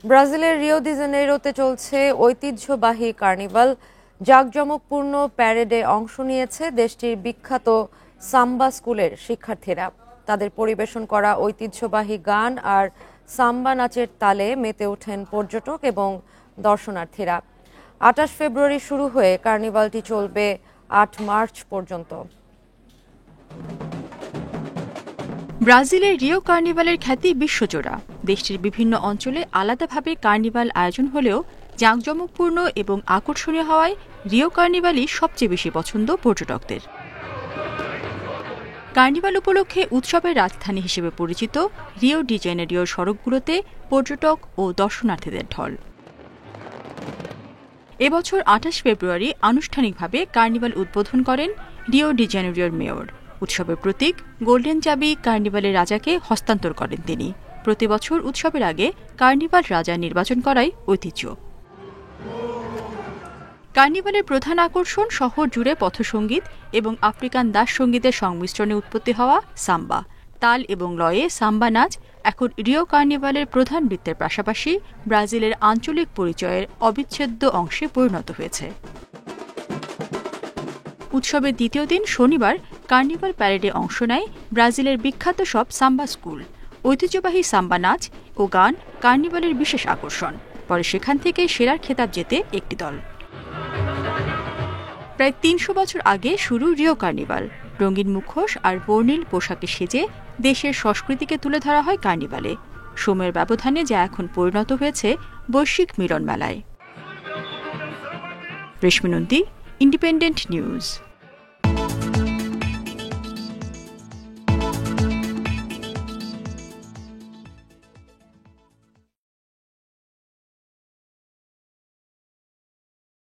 ব্রাজিলের Rio de জেনেইরোতে চলছে ঐতিহ্যবাহী কার্নিভাল। জাঁকজমকপূর্ণ প্যারেডে অংশ নিয়েছে দেশটির বিখ্যাত সাম্বা স্কুলের শিক্ষার্থীরা। তাদের পরিবেশন করা ঐতিহ্যবাহী গান আর সাম্বা নাচের তালে মেতে ওঠেন পর্যটক এবং দর্শনার্থীরা। ২৮ ফেব্রুয়ারি শুরু হয়ে কার্নিভালটি চলবে ৮ মার্চ পর্যন্ত। ব্রাজিলের রিও কার্নিভালের খ্যাতি বিশ্বজোড়া। দেশটির বিভিন্ন অঞ্চলে আলাদাভাবে কার্নিভাল আয়োজন হলেও জাঁকজমকপূর্ণ এবং আকর্ষণীয় হওয়ায় রিও কার্নিভালই সবচেয়ে বেশি পছন্দ পর্যটকদের। কার্নিভাল উপলক্ষে উৎসবের রাজধানী হিসেবে পরিচিত রিও ডি জেনেরিওর সড়কগুলোতে পর্যটক ও দর্শনার্থীদের ঢল। এবছর ২৮ ফেব্রুয়ারি আনুষ্ঠানিকভাবে কার্নিভাল উদ্বোধন করেন রিও ডি জেনেরিওর মেয়র। উৎসবের প্রতীক গোল্ডেন চাবি কার্নিভালের রাজাকে হস্তান্তর করেন তিনি। প্রতিবছর উৎসবের আগে কার্নিভাল রাজা নির্বাচন করাই ঐতিহ্য। কার্নিভালের প্রধান আকর্ষণ শহর জুড়ে পথসঙ্গীত এবং আফ্রিকান দাস সঙ্গীতের সংমিশ্রণে উৎপত্তি হওয়া সাম্বা। তাল এবং লয়ে সাম্বা নাচ এখন রিও কার্নিভালের প্রধান নৃত্যের পাশাপাশি ব্রাজিলের আঞ্চলিক পরিচয়ের অবিচ্ছেদ্য অংশে পরিণত হয়েছে। উৎসবের দ্বিতীয় দিন শনিবার কার্নিভাল প্যারেডে অংশ নেয় ব্রাজিলের বিখ্যাত সব সাম্বা স্কুল। ঐতিহ্যবাহী সাম্বা নাচ ও গান কার্নিভালের বিশেষ আকর্ষণ। পরে সেখান থেকে সেরার খেতাব জেতে একটি দল। প্রায় ৩০০ বছর আগে শুরু রিও কার্নিভাল। রঙিন মুখোশ আর বর্ণিল পোশাকে সেজে দেশের সংস্কৃতিকে তুলে ধরা হয় কার্নিভালে। সময়ের ব্যবধানে যা এখন পরিণত হয়েছে বৈশ্বিক মিলন মেলায়। রেশমি নন্দী, ইন্ডিপেন্ডেন্ট নিউজ।